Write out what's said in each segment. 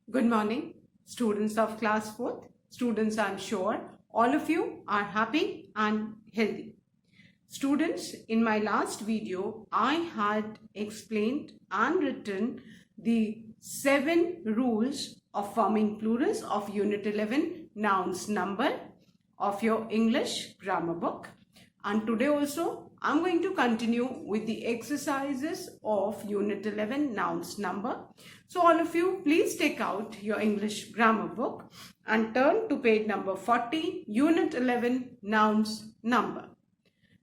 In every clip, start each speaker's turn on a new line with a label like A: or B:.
A: Good morning, students of class 4th. Students, I'm sure all of you are happy and healthy. Students, in my last video, I had explained and written the 7 rules of forming plurals of Unit 11 nouns number of your English grammar book. And today also, I'm going to continue with the exercises of Unit 11 nouns number. So all of you, please take out your English grammar book and turn to page number 40, Unit 11 nouns number.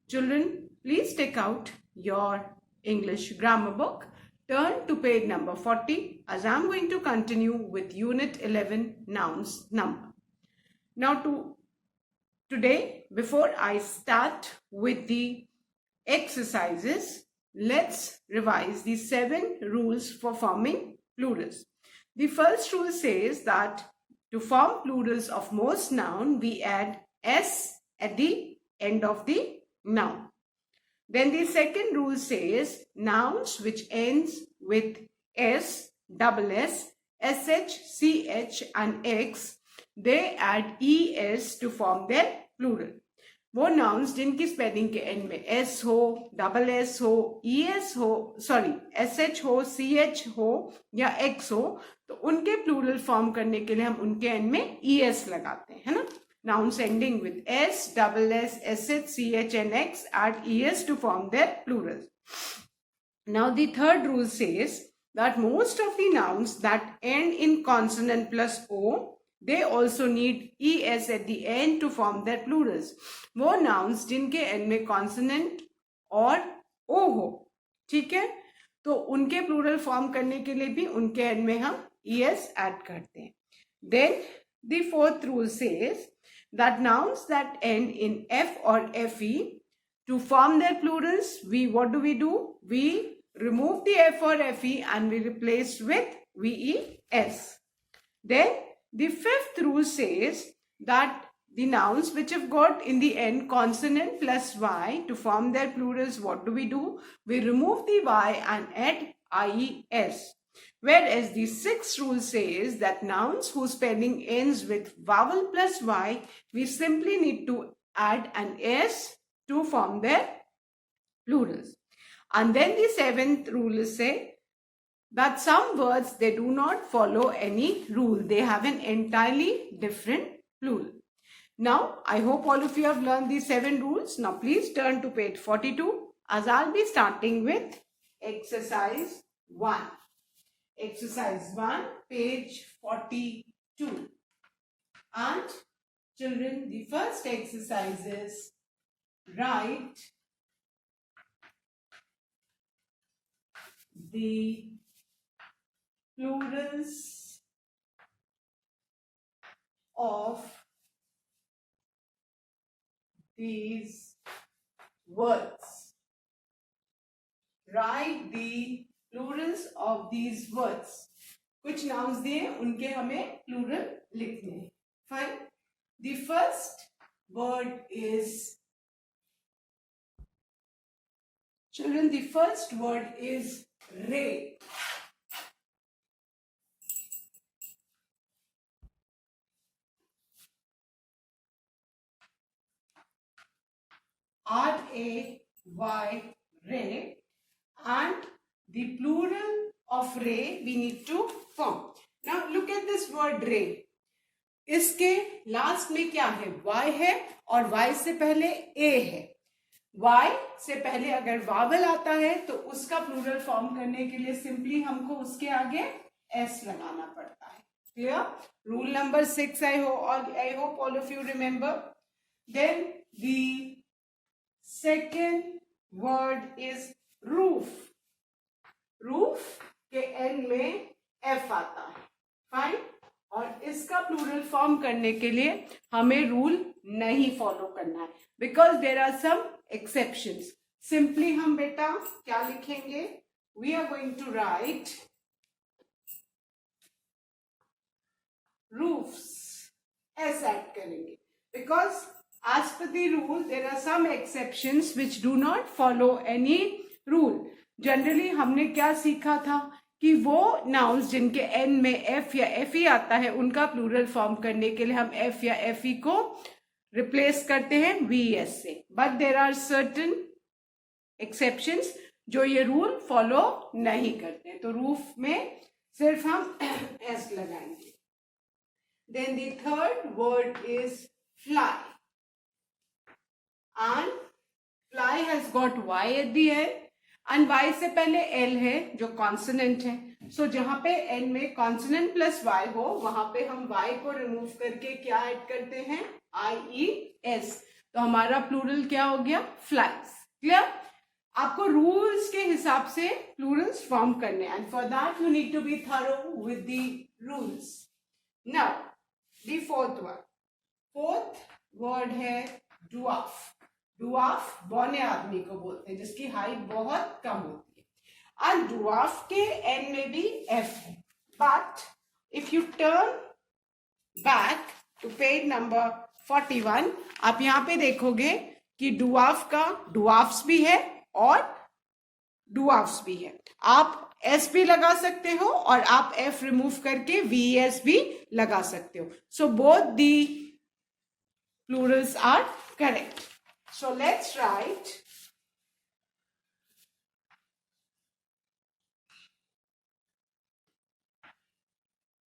A: Children, please take out your English grammar book, turn to page number 40 as I'm going to continue with Unit 11 nouns number. Now today, before I start with the exercises, let's revise the 7 rules for forming plurals. The first rule says that to form plurals of most noun, we add s at the end of the noun. Then the second rule says nouns which ends with s, double s, sh, ch and x, they add es to form their plural. वो nouns जिनकी spelling के end में S हो, double S हो, E S हो, sorry S H हो, C H हो या एक्स हो, तो उनके प्लूरल फॉर्म करने के लिए हम उनके एंड में ई एस लगाते हैं, है ना. Nouns ending with s, double s, sh, ch and x add es to form their plurals. Now the third rule says that most of the nouns that end in consonant plus o, they also need es at the end to form their plurals. वो nouns जिनके end में consonant और o हो, ठीक है, तो उनके plural form करने के लिए भी उनके end में हम es add करते हैं. Then the fourth rule says that nouns that end in f or fe, to form their plurals, what do? We remove the f or fe and we replace with ves. Then the fifth rule says that the nouns which have got in the end consonant plus y, to form their plurals, what do? We remove the y and add ies. Whereas the sixth rule says that nouns whose spelling ends with vowel plus y, we simply need to add an s to form their plurals. And then the seventh rule is say that some words, they do not follow any rule. They have an entirely different plural. Now, I hope all of you have learned these 7 rules. Now, please turn to page 42 as I'll be starting with exercise 1. Exercise 1, page 42. And children, the first exercise is write the plurals of these words. Write the plurals of these words. कुछ nouns दिए, उनके हमें plural लिखने हैं. Fine. The first word is, children, the first word is ray. R-A-Y, ray, and the plural of ray we need to form. Now look at this word ray. इसके last में क्या है? Y है और Y से पहले A है. Y से पहले अगर वावल आता है तो उसका प्लूरल फॉर्म करने के लिए सिंपली हमको उसके आगे S लगाना पड़ता है. Clear? Rule number 6, I hope all of you remember. Then the second word is roof. Roof के एंड में एफ आता है. फाइन. और इसका प्लूरल फॉर्म करने के लिए हमें रूल नहीं फॉलो करना है, because there are some exceptions. Simply हम बेटा क्या लिखेंगे? We are going to write roofs, S add करेंगे, because as per the rule there are some exceptions which do not follow any rule. Generally हमने क्या सीखा था कि वो नाउन्स जिनके एन में एफ या एफ ई आता है उनका प्लूरल फॉर्म करने के लिए हम एफ या एफ ई को रिप्लेस करते हैं वी एस से. But there are certain exceptions जो ये रूल फॉलो नहीं करते. तो रूफ में सिर्फ हम एस लगाएंगे. Then the third word is fly. And fly has got Y at the end and Y से पहले एल है जो कॉन्सोनेंट है. सो जहां पे एन में कॉन्सोनेंट प्लस वाई हो वहां पे हम वाई को रिमूव करके क्या ऐड करते हैं आई ई एस. तो हमारा प्लूरल क्या हो गया फ्लाइज. क्लियर. आपको रूल्स के हिसाब से प्लूरल्स फॉर्म करने and for that you need to be thorough with the rules. Now the fourth word है डुआफ. डुआफ बौने आदमी को बोलते हैं जिसकी हाइट बहुत कम होती है. और डुआफ के एंड में भी एफ है. But if you turn back to page number 41 आप यहां पे देखोगे कि डुआफ का डुआफ्स भी है और डुआफ्स भी है. आप एस भी लगा सकते हो और आप एफ रिमूव करके वी एस भी लगा सकते हो. So both the plurals are correct. So let's write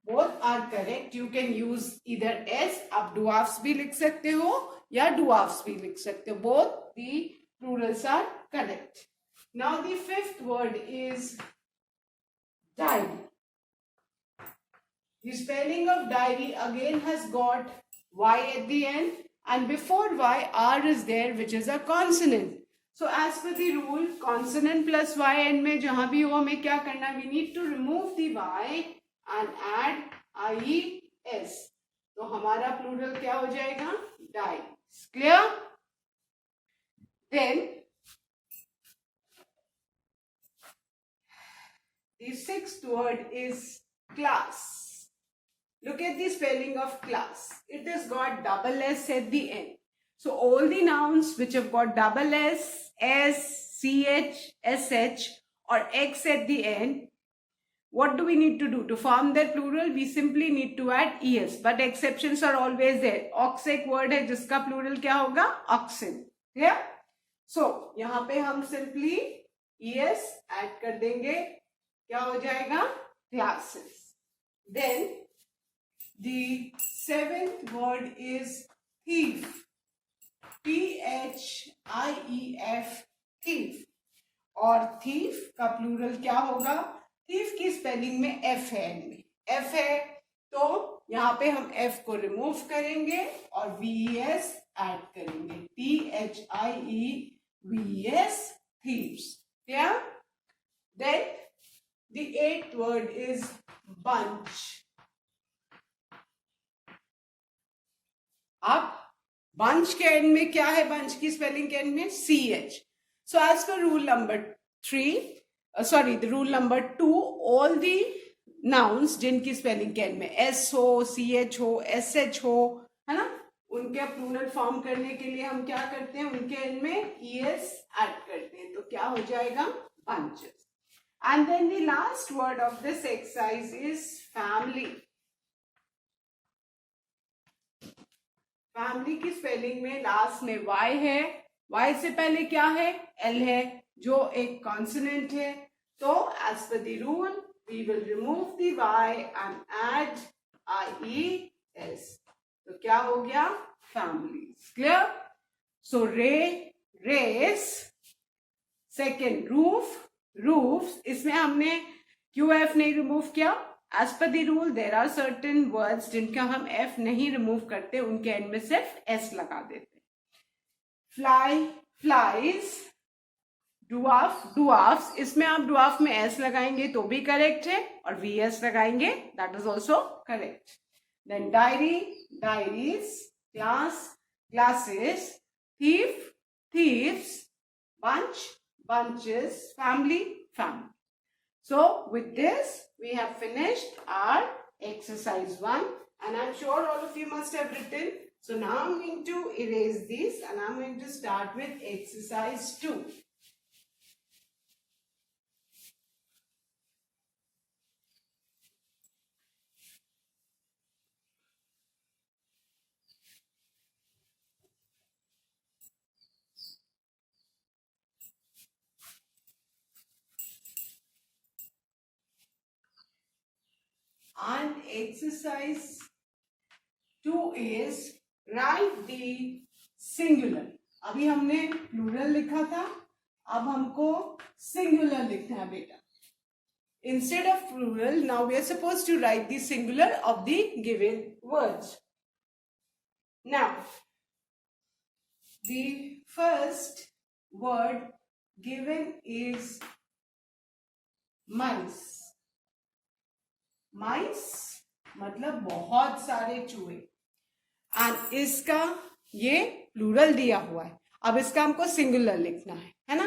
A: both are correct. You can use either S. आप dwarfs भी लिख सकते हो या dwarfs भी लिख सकते हो. Both the plurals are correct. Now the fifth word is diary. The spelling of diary again has got Y at the end. And before Y, R is there, which is a consonant. So as per the rule, consonant plus Y end में जहां भी हो हमें क्या करना? We need to remove the Y and add IES. तो हमारा plural क्या हो जाएगा? Diaries. Clear? Then the sixth word is class. Look at the spelling of class. It has got double S at the end. So all the nouns which have got double S, S, CH, SH or X at the end, what do we need to do? To form their plural, we simply need to add ES. But exceptions are always there. Ox एक word है जिसका plural क्या होगा? Oxen. Clear? So यहाँ पे हम simply ES add कर देंगे. क्या हो जाएगा? Classes. Then the seventh word is thief. THIEF, thief. और thief का प्लूरल क्या होगा? thief की स्पेलिंग में F है. में F है तो यहाँ पे हम F को रिमूव करेंगे और VES ऐड करेंगे. THIEVES, thieves. Yeah? Then the eighth word is bunch. अब बंच के एंड में क्या है? बंच की स्पेलिंग के एंड में CH. So as per rule number 2, all the nouns जिनकी स्पेलिंग के एंड में S हो, CH हो, SH हो, है ना, उनके प्लूरल फॉर्म करने के लिए हम क्या करते हैं? उनके एंड में ES ऐड करते हैं. तो क्या हो जाएगा? bunches. And then the last word of this exercise is family. Family की स्पेलिंग में लास्ट में Y है. Y से पहले क्या है? L है जो एक कॉन्सोनेंट है. तो as per the rule we will remove the Y and add IES. तो क्या हो गया? Family. Clear. So race. Second roof. Roofs. इसमें हमने QF नहीं रिमूव किया. As per the rule, there are certain words जिनका हम F नहीं रिमूव करते, उनके एंड में सिर्फ S लगा देते. Fly, flies, dwarf, dwarfs. इसमें आप dwarf में S लगाएंगे तो भी करेक्ट है और VS लगाएंगे that is also correct. Then diary, diaries, class, classes, thief, thieves, bunch, bunches, family, family. So with this, we have finished our exercise 1 and I'm sure all of you must have written. So now I'm going to erase these and I'm going to start with exercise 2. And exercise 2 is write the singular. अभी हमने plural लिखा था, अब हमको singular लिखना है बेटा. Instead of plural, now we are supposed to write the singular of the given words. Now, the first word given is mice. Mice मतलब बहुत सारे चूहे. And इसका ये प्लूरल दिया हुआ है. अब इसका हमको सिंगुलर लिखना है ना.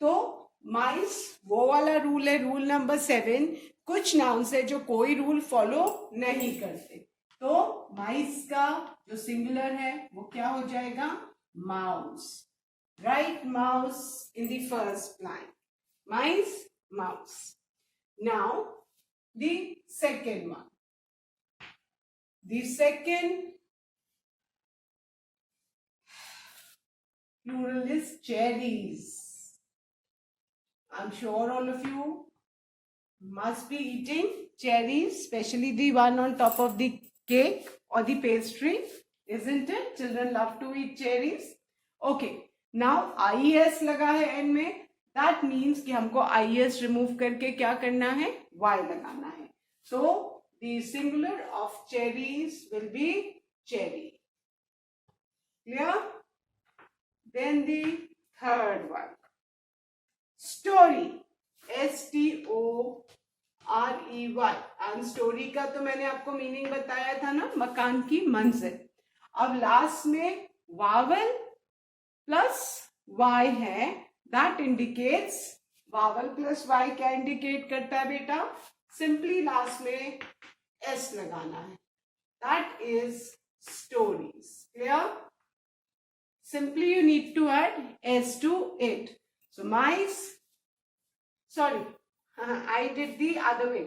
A: तो माइस वो वाला रूल है, रूल नंबर 7. कुछ नाउन्स है जो कोई रूल फॉलो नहीं करते. तो माइस का जो सिंगुलर है वो क्या हो जाएगा? Mouse. Right mouse in the first line. Mice, mouse. Now the second one. The second plural is cherries. I'm sure all of you must be eating cherries, especially the one on top of the cake or the pastry, isn't it? Children love to eat cherries. Okay, now IES लगा है end में. That means कि हमको IES remove करके क्या करना है? Y लगाना है. So the singular of cherries will be cherry. Clear? Then the third one. Story. STOREY. And story का तो मैंने आपको मीनिंग बताया था ना, मकान की मंजिल. अब लास्ट में वावल प्लस y है. That indicates, vowel plus y क्या इंडिकेट करता है बेटा? सिंपली लास्ट में S लगाना है. That is stories. Clear? Simply you need to add S to it. So mice, sorry, I did the other way.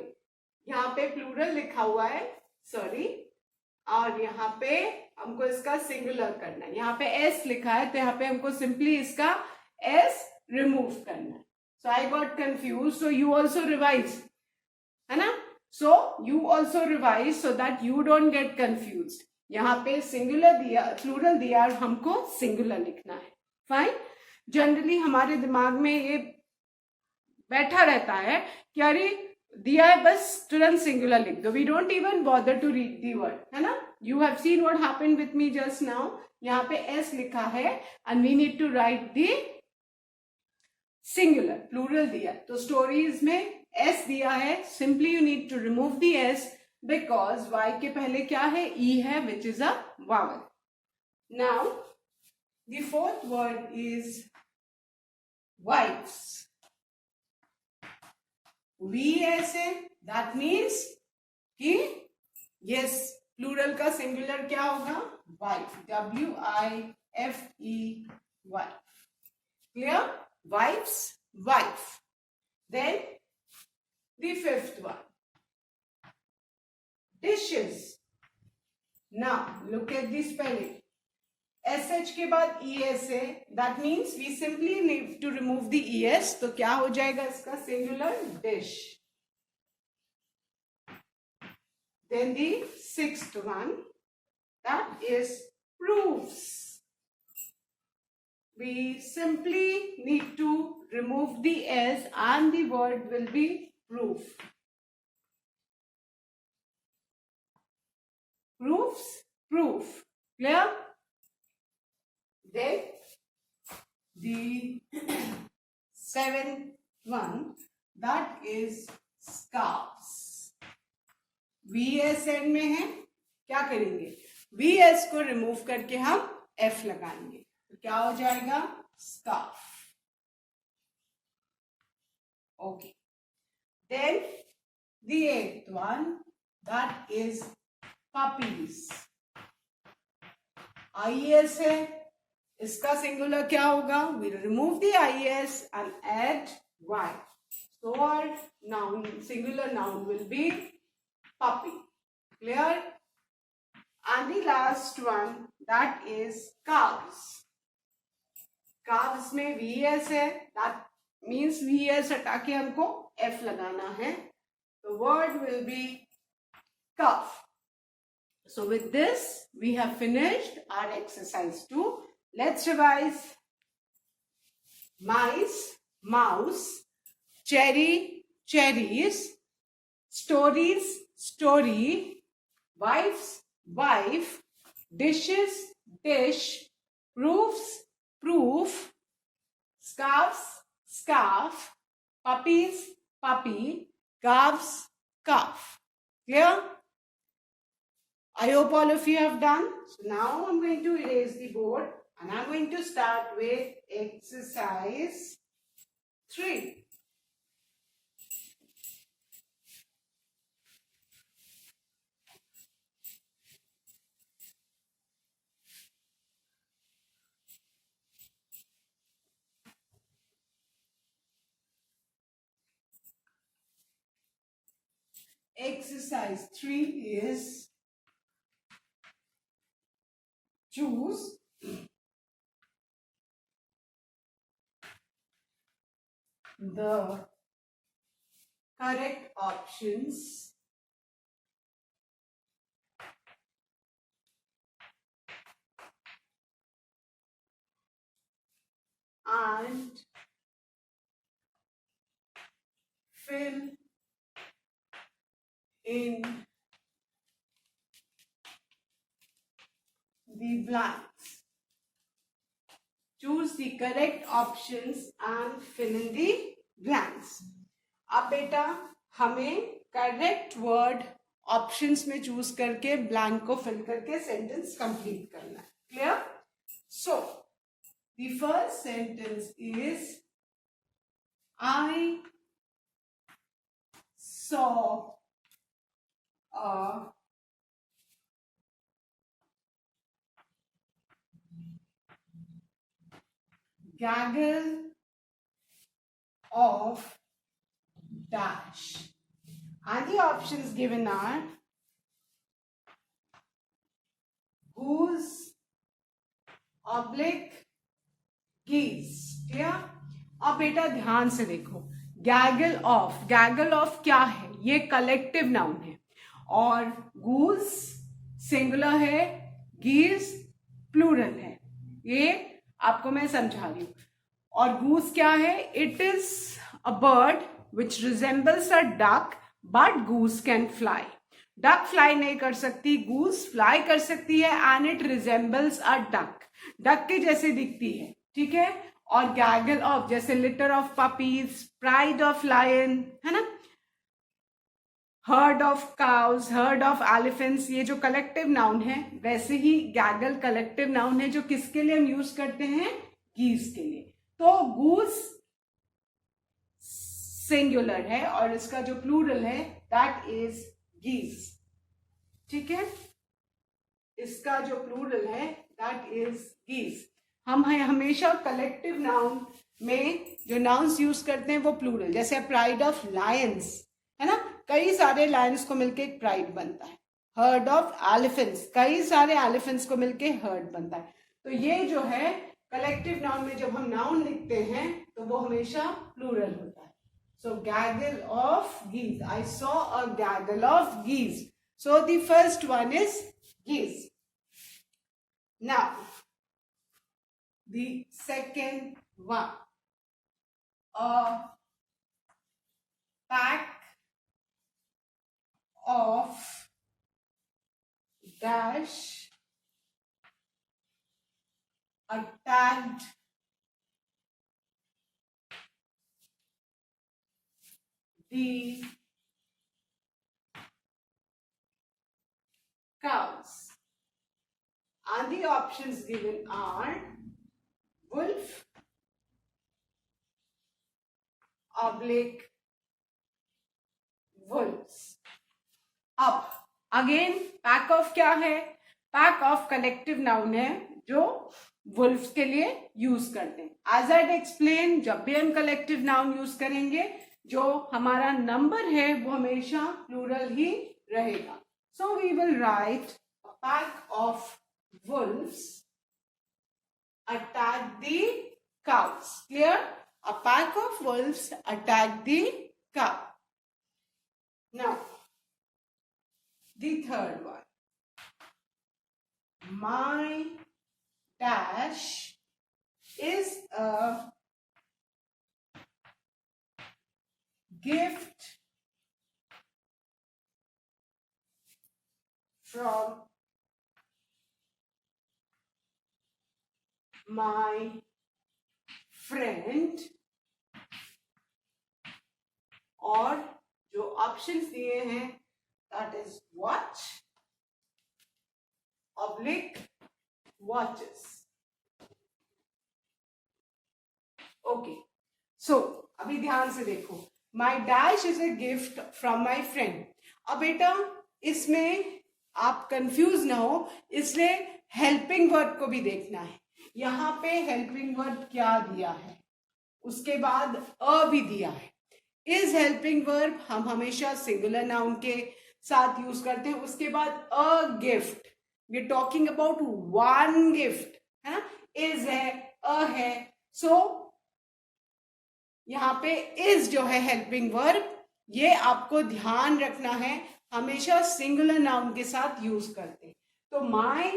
A: यहाँ पे प्लूरल लिखा हुआ है, sorry, और यहाँ पे हमको इसका सिंगुलर करना है. यहाँ पे S लिखा है तो यहाँ पे हमको सिंपली इसका S रिमूव करना है. So I got confused. So you also revise, है ना? So you also revise so that you don't get confused. यहाँ पे सिंगुलर दिया, प्लूरल दिया, और हमको सिंगुलर लिखना है. फाइन. जनरली हमारे दिमाग में ये बैठा रहता है कि अरे दिया है बस तुरंत सिंगुलर लिख दो. We don't even bother to read the word, है ना. You have seen what happened with me just now. यहाँ पे एस लिखा है and we need to write the singular. Plural दिया तो स्टोरीज में एस दिया है. Simply you need to remove the S because Y के पहले क्या है? ई है, which is a vowel. Now the fourth word is wives. VS है. दैट मीन्स कि यस, प्लूरल का सिंगुलर क्या होगा? Wife. WIFE. Wife. Clear? Wives, wife. Then the fifth one, dishes. Now look at the spelling. SH के बाद ES है. That means we simply need to remove the ES. तो क्या हो जाएगा इसका? Singular, dish. Then the sixth one, that is proofs. We simply need to remove the S and the word will be proof. Proofs, proof. Clear? Then the seventh one, that is scarves. VS and में है. क्या करेंगे? VS को remove करके हम F लगाएंगे. तो क्या हो जाएगा? Scarf. Okay. Then the eighth one, that is puppies. IES है. इसका सिंगुलर क्या होगा? We remove the IES and add Y. So our noun, singular noun will be puppy. Clear? And the last one, that is calves. Calves में VS है. That means VS हटा के हमको F लगाना है. The word will be calf. So with this, we have finished our exercise 2. Let's revise. Mice, mouse, cherry, cherries, stories, story, wives, wife, dishes, dish, proofs, proof, scarves, scarf, puppies, puppy, calves, calf. Clear? I hope all of you have done. So now I'm going to erase the board and I'm going to start with exercise 3. Exercise 3 is choose the correct options and fill in the blanks. Choose the correct options and fill in the blanks. अब बेटा हमें correct word options में choose करके blank को fill करके sentence complete करना है. Clear? So the first sentence is I saw a gaggle of dash. And the options given are goose, oblique, geese. Clear? अब बेटा ध्यान से देखो, गैगल ऑफ क्या है? ये कलेक्टिव नाउन है और गूस सिंगुलर है, गीज प्लूरल है. ये आपको मैं समझा रही हूं. और गूस क्या है? It is a bird which resembles a duck but goose can fly. Duck fly नहीं कर सकती, गूस फ्लाई कर सकती है and it resembles a duck. Duck के जैसे दिखती है. ठीक है? और गैगल ऑफ जैसे litter of puppies, pride of lion, है ना, herd of cows, herd of elephants, ये जो कलेक्टिव नाउन है वैसे ही गैगल कलेक्टिव नाउन है जो किसके लिए हम यूज करते हैं? गीज के लिए. तो गूस सिंगुलर है और इसका जो प्लूरल है दैट इज गीज. ठीक है? इसका जो प्लूरल है दैट इज गीज. हम हमेशा कलेक्टिव नाउन में जो नाउन्स यूज करते हैं वो प्लूरल. जैसे प्राइड ऑफ लायंस, है ना, कई सारे लायंस को मिलके एक प्राइड बनता है. हर्ड ऑफ एलिफेंट्स, कई सारे एलिफेंट्स को मिलके हर्ड बनता है. तो ये जो है कलेक्टिव नाउन में जब हम नाउन लिखते हैं तो वो हमेशा प्लूरल होता है. So gaggle of geese. I saw a gaggle of geese. So the first one is geese. Now the second one, a pack of dash attacked the cows. And the options given are wolf, oblique, wolves. अब again pack of क्या है? Pack of collective noun है जो wolves के लिए use करते हैं. As I explain, जब भी हम कलेक्टिव नाउन यूज करेंगे जो हमारा नंबर है वो हमेशा प्लूरल ही रहेगा. So we will write a pack of wolves attack the cows. Clear? A pack of wolves attack the cow. Now, The third one. My dash is a gift from my friend. और जो options दिए हैं that is watch, oblique, watches. Okay, so अभी ध्यान से देखो. My dash is a gift from my friend. अब बेटा इसमें आप कंफ्यूज ना हो, इसलिए हेल्पिंग वर्ब को भी देखना है. यहाँ पे हेल्पिंग वर्ब क्या दिया है, उसके बाद अ भी दिया है. इज हेल्पिंग वर्ब हम हमेशा सिंगुलर नाउन के साथ यूज करते हैं. उसके बाद a gift, we talking about one gift, है ना. इज है, अ है. सो यहाँ पे इज जो है हेल्पिंग वर्ब, ये आपको ध्यान रखना है, हमेशा सिंगुलर नाउन के साथ यूज करते हैं. तो माई,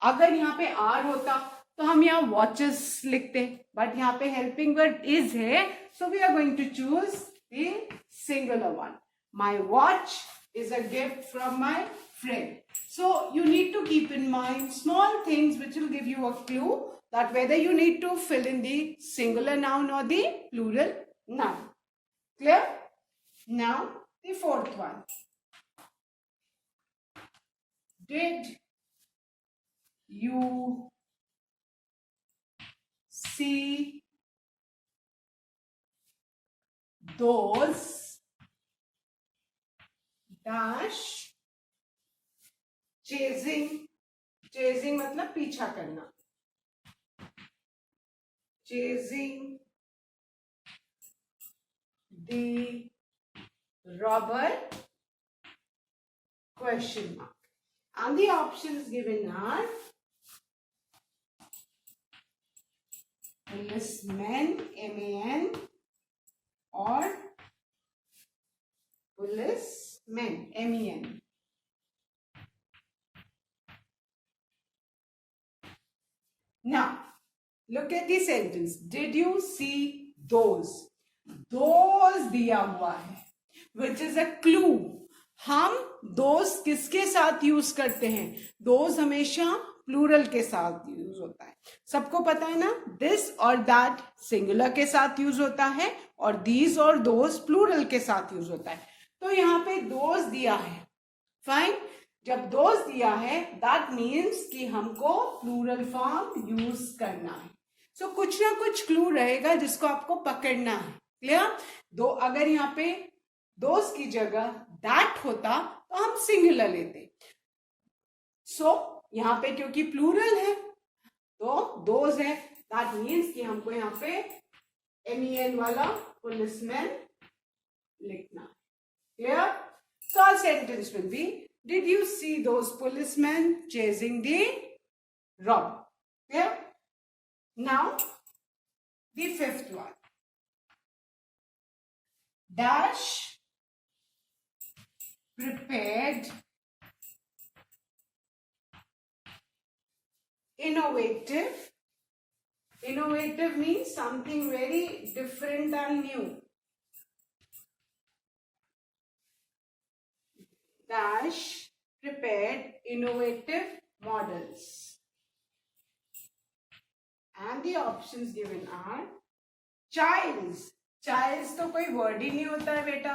A: अगर यहाँ पे आर होता तो हम यहाँ वॉचेस लिखते, बट यहाँ पे हेल्पिंग वर्ब इज है, so we are going to choose the singular one. My watch is a gift from my friend. So you need to keep in mind small things which will give you a clue that whether you need to fill in the singular noun or the plural noun. Clear? Now the fourth one. Did you see those dash chasing, chasing मतलब पीछा करना, chasing the robber, question mark. And the options given are policeman, M-A-N, or policemen, M-E-N. Now, look at the sentence. Did you see those? Those दिया हुआ है, which is a clue. हम those किसके साथ use करते हैं? those हमेशा plural के साथ यूज होता है. सबको पता है ना, this और that सिंगुलर के साथ यूज होता है, और these और those प्लूरल के साथ यूज होता है. तो यहाँ पे those दिया है, फाइन. जब those दिया है दैट मीन्स कि हमको प्लूरल फॉर्म यूज करना है. सो कुछ ना कुछ क्लू रहेगा जिसको आपको पकड़ना है. क्लियर? दो, अगर यहाँ पे those की जगह that होता तो हम सिंगुलर लेते. सो यहाँ पे क्योंकि प्लूरल है तो those है, दैट मीन्स कि हमको यहाँ पे MEN वाला पुलिसमैन लिखना है. Clear? So our sentence will be, did you see those policemen chasing the robber? Clear? Now, the fifth one. Dash prepared innovative. Innovative means something very different and new. Dash prepared innovative models. And the options given are childs. Childs तो कोई word ही नहीं होता है बेटा,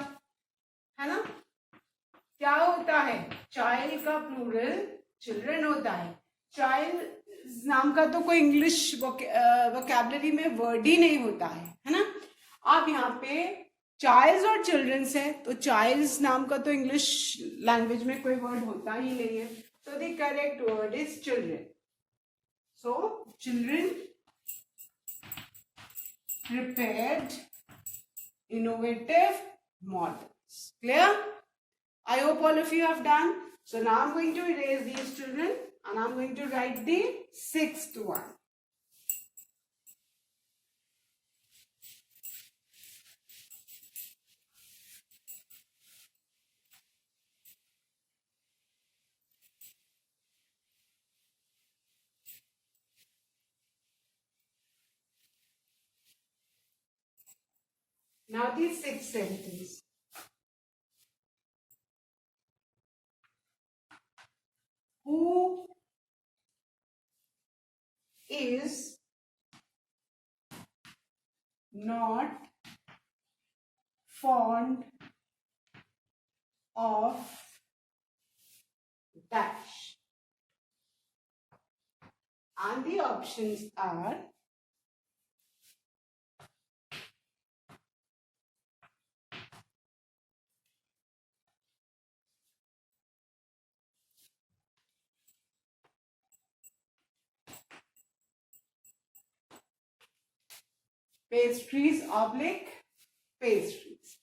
A: है ना. क्या होता है? चाइल्ड का प्लूरल चिल्ड्रन होता है. चाइल्ड नाम का तो कोई इंग्लिश वोकैबुलरी में वर्ड ही नहीं होता है ना. अब यहाँ पे चाइल्ड्स और चिल्ड्रंस है, तो चाइल्ड्स नाम का तो इंग्लिश लैंग्वेज में कोई वर्ड होता ही नहीं है. So the correct word is children. So children prepared innovative models. Clear? I hope all of you have done. So now I'm going to erase these children and I'm going to write the sixth one. Now the sixth sentence. Who is not fond of dash? And the options are pastries oblique pastries.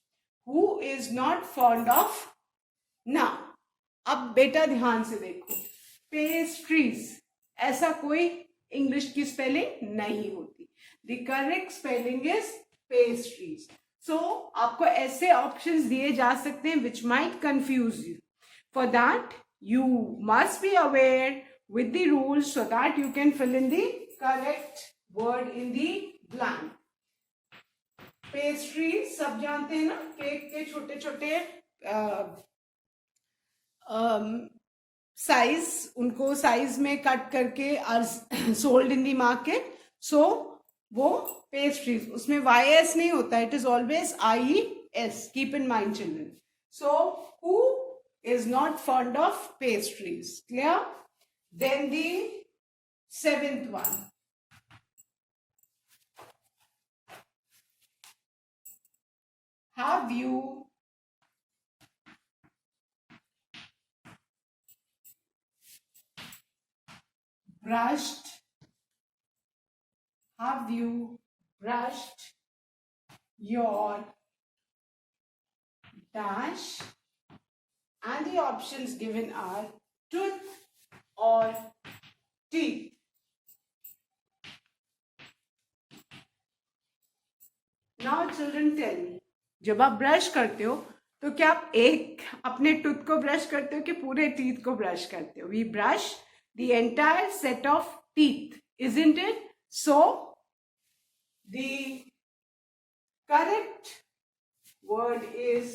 A: Who is not fond of? Now अब बेटा ध्यान से देखो, pastries ऐसा कोई English की spelling नहीं होती. The correct spelling is pastries. So आपको ऐसे ऑप्शंस दिए जा सकते हैं which might confuse you. For that you must be aware with the rules so that you can fill in the correct word in the blank. Pastries सब जानते हैं ना, केक के छोटे छोटे साइज, उनको साइज में कट करके are sold in the market. So वो पेस्ट्रीज, उसमें YS नहीं होता, it is always IES. Keep in mind children. So who is not fond of pastries? Clear? Then the seventh one. Have you brushed your dash? And the options given are tooth or teeth. Now children tell me, जब आप brush करते हो तो क्या आप एक अपने tooth को ब्रश करते हो कि पूरे टीथ को ब्रश करते हो? We brush the entire set of teeth, isn't it? So the correct word is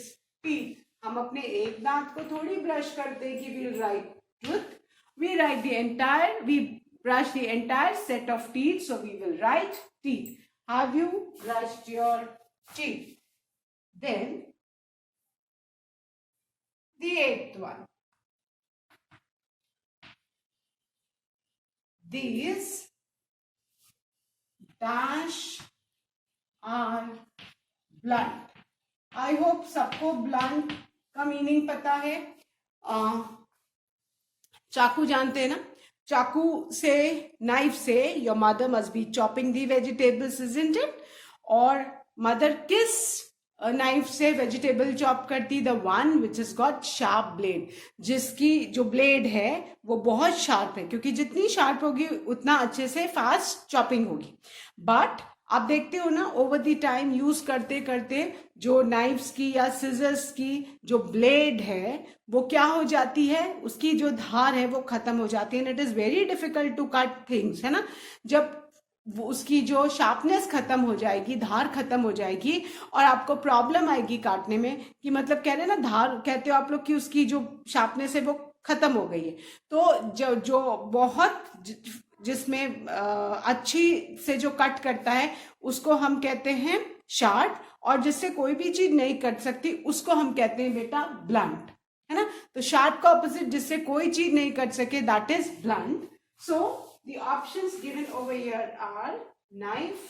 A: teeth. हम अपने एक दांत को थोड़ी ब्रश करते कि we'll write tooth. We write the entire, we brush the entire set of teeth, so we will write teeth. Have you brushed your teeth? Then the eighth one. These dash are blunt. I hope सबको blunt का meaning पता है. चाकू जानते हैं ना? चाकू से, नाइफ से your mother must be chopping the vegetables, isn't it? और मदर किस नाइफ से वेजिटेबल चॉप करती? The one which is got sharp blade. जिसकी जो ब्लेड है वो बहुत शार्प है, क्योंकि जितनी शार्प होगी उतना अच्छे से फास्ट चॉपिंग होगी. बट आप देखते हो ना, ओवर द टाइम यूज करते करते जो नाइफ्स की या सिजर्स की जो ब्लेड है वो क्या हो जाती है, उसकी जो धार है वो खत्म हो जाती है. And it is very difficult to cut things, है ना. जब वो उसकी जो शार्पनेस खत्म हो जाएगी, धार खत्म हो जाएगी, और आपको प्रॉब्लम आएगी काटने में, कि मतलब कह रहे हैं ना, धार कहते हो आप लोग कि उसकी जो शार्पनेस है वो खत्म हो गई है. तो जो बहुत जिसमें अच्छी से जो कट करता है उसको हम कहते हैं शार्प, और जिससे कोई भी चीज नहीं कट सकती उसको हम कहते हैं बेटा ब्लंट, है ना. तो शार्प का ऑपोजिट जिससे कोई चीज नहीं कट सके, that is blunt. So the options given over here are knife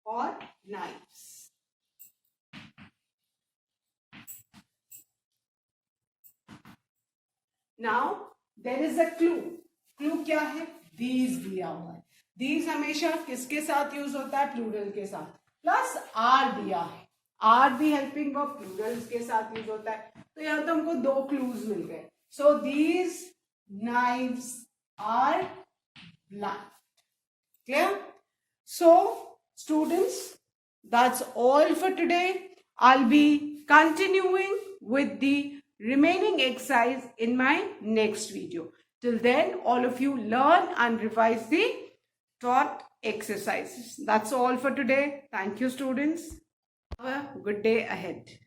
A: or knives. Now there is a clue. Clue क्या है? These दिया हुआ है. These हमेशा किसके साथ यूज होता है? प्लूरल के साथ. प्लस R दिया है. R भी हेल्पिंग वर्ब प्लूरल्स के साथ यूज होता है. तो यहाँ तो हमको दो क्लूज मिल गए. So these knives are blunt. Clear? So students, that's all for today. I'll be continuing with the remaining exercise in my next video. Till then, all of you learn and revise the taught exercises. That's all for today. Thank you, students. Have a good day ahead.